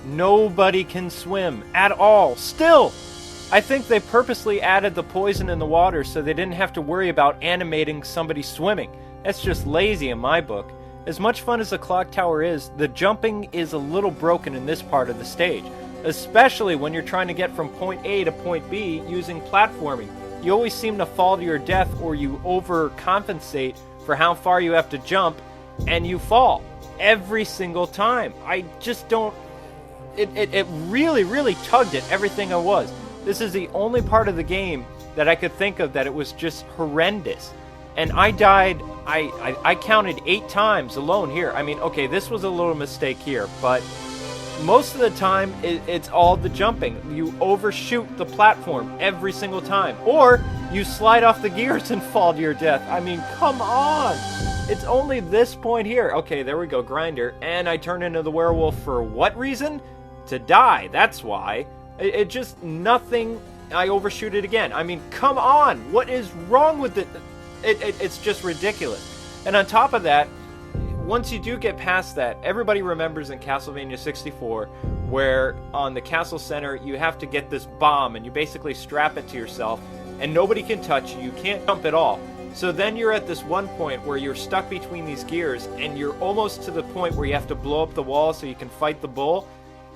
Nobody can swim at all. Still, I think they purposely added the poison in the water so they didn't have to worry about animating somebody swimming. That's just lazy in my book. As much fun as the clock tower is, the jumping is a little broken in this part of the stage, especially when you're trying to get from point A to point B using platforming. You always seem to fall to your death, or you overcompensate for how far you have to jump, and you fall every single time. I just don't... It really tugged at everything I was. This is the only part of the game that I could think of that it was just horrendous. And I died, I counted 8 times alone here. I mean, okay, this was a little mistake here, but most of the time, it's all the jumping. You overshoot the platform every single time. Or you slide off the gears and fall to your death. I mean, come on! It's only this point here. Okay, there we go, grinder. And I turn into the werewolf for what reason? To die, that's why. It just, nothing, I overshoot it again. I mean, come on! What is wrong with it? It's just ridiculous. And on top of that, once you do get past that, everybody remembers in Castlevania 64 where on the castle center you have to get this bomb and you basically strap it to yourself and nobody can touch you. You can't jump at all. So then you're at this one point where you're stuck between these gears and you're almost to the point where you have to blow up the wall so you can fight the bull.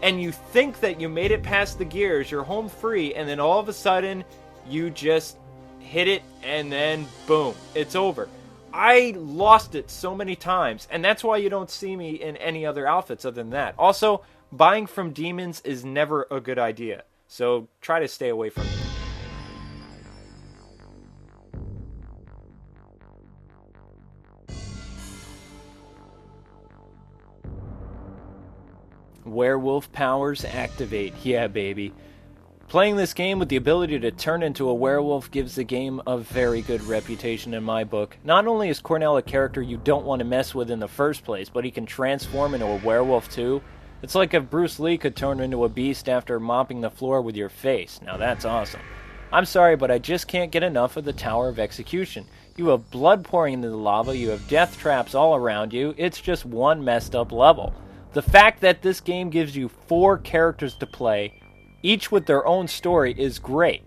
And you think that you made it past the gears, you're home free, and then all of a sudden you just hit it and then boom, it's over. I lost it so many times, and that's why you don't see me in any other outfits other than that. Also, buying from demons is never a good idea, so try to stay away from it. Werewolf powers activate. Yeah, baby. Playing this game with the ability to turn into a werewolf gives the game a very good reputation in my book. Not only is Cornell a character you don't want to mess with in the first place, but he can transform into a werewolf too. It's like if Bruce Lee could turn into a beast after mopping the floor with your face. Now that's awesome. I'm sorry, but I just can't get enough of the Tower of Execution. You have blood pouring into the lava, you have death traps all around you, it's just one messed up level. The fact that this game gives you 4 characters to play, each with their own story, is great.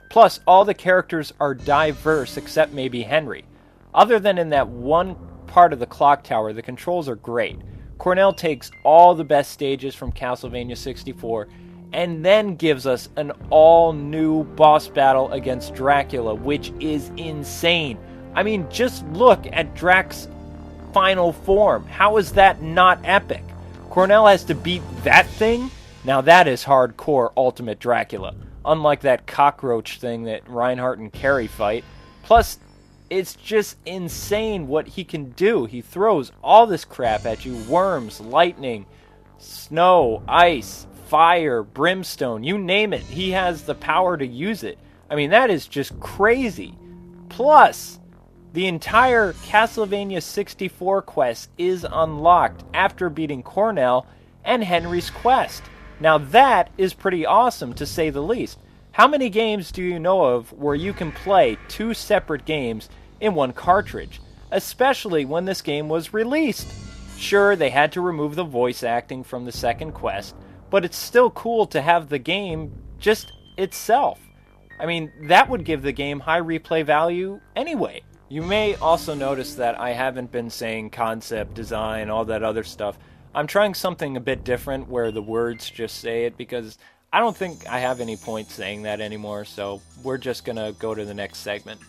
Plus, all the characters are diverse except maybe Henry. Other than in that one part of the clock tower, the controls are great. Cornell takes all the best stages from Castlevania 64 and then gives us an all-new boss battle against Dracula, which is insane. I mean, just look at Drac's final form. How is that not epic? Cornell has to beat that thing? Now that is hardcore Ultimate Dracula, unlike that cockroach thing that Reinhardt and Carrie fight. Plus, it's just insane what he can do. He throws all this crap at you: worms, lightning, snow, ice, fire, brimstone, you name it. He has the power to use it. I mean, that is just crazy. Plus, the entire Castlevania 64 quest is unlocked after beating Cornell and Henry's quest. Now that is pretty awesome, to say the least. How many games do you know of where you can play 2 separate games in one cartridge? Especially when this game was released. Sure, they had to remove the voice acting from the second quest, but it's still cool to have the game just itself. I mean, that would give the game high replay value anyway. You may also notice that I haven't been saying concept, design, all that other stuff. I'm trying something a bit different where the words just say it, because I don't think I have any point saying that anymore, so we're just gonna go to the next segment.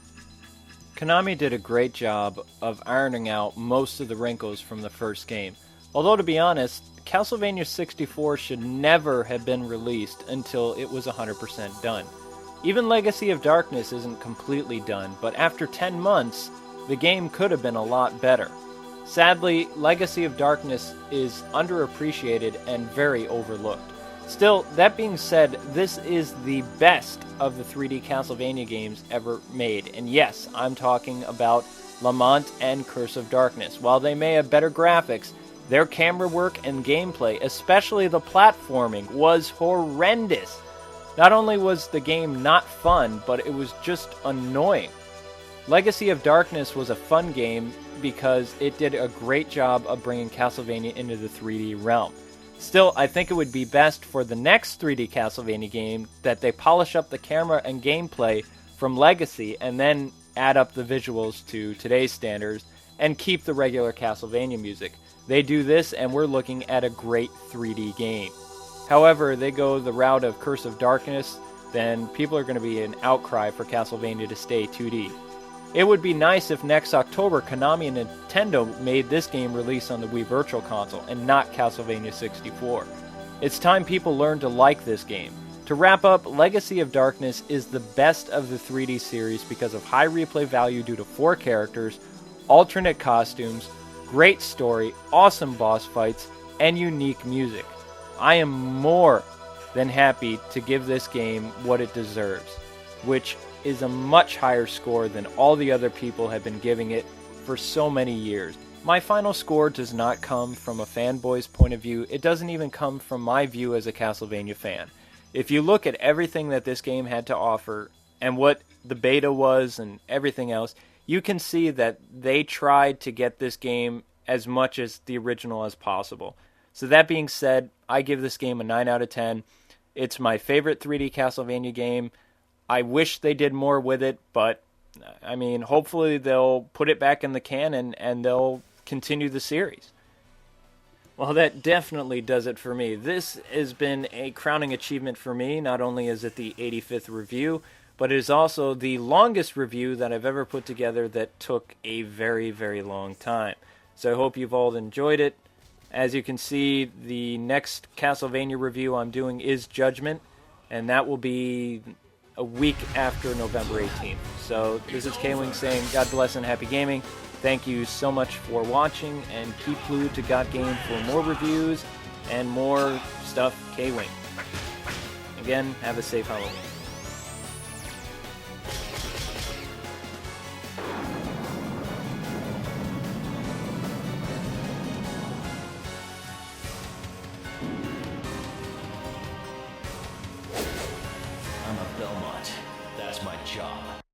Konami did a great job of ironing out most of the wrinkles from the first game. Although, to be honest, Castlevania 64 should never have been released until it was 100% done. Even Legacy of Darkness isn't completely done, but after 10 months, the game could have been a lot better. Sadly, Legacy of Darkness is underappreciated and very overlooked. Still, that being said, this is the best of the 3D Castlevania games ever made. And yes, I'm talking about Lamont and Curse of Darkness. While they may have better graphics, their camera work and gameplay, especially the platforming, was horrendous. Not only was the game not fun, but it was just annoying. Legacy of Darkness was a fun game because it did a great job of bringing Castlevania into the 3D realm. Still, I think it would be best for the next 3D Castlevania game that they polish up the camera and gameplay from Legacy and then add up the visuals to today's standards and keep the regular Castlevania music. They do this and we're looking at a great 3D game. However, they go the route of Curse of Darkness, then people are going to be an outcry for Castlevania to stay 2D. It would be nice if next October Konami and Nintendo made this game release on the Wii Virtual Console and not Castlevania 64. It's time people learn to like this game. To wrap up, Legacy of Darkness is the best of the 3D series because of high replay value due to 4 characters, alternate costumes, great story, awesome boss fights, and unique music. I am more than happy to give this game what it deserves, which is a much higher score than all the other people have been giving it for so many years. My final score does not come from a fanboy's point of view. It doesn't even come from my view as a Castlevania fan. If you look at everything that this game had to offer and what the beta was and everything else, you can see that they tried to get this game as much as the original as possible. So that being said, I give this game a 9 out of 10. It's my favorite 3D Castlevania game. I wish they did more with it, but I mean, hopefully they'll put it back in the canon and they'll continue the series. Well, that definitely does it for me. This has been a crowning achievement for me. Not only is it the 85th review, but it is also the longest review that I've ever put together that took a very, very long time. So I hope you've all enjoyed it. As you can see, the next Castlevania review I'm doing is Judgment, and that will be a week after November 18th. So this is Kwing saying God bless and happy gaming. Thank you so much for watching, and keep glued to Got Game for more reviews and more stuff Kwing. Again, have a safe Halloween. I'm a Belmont. That's my job.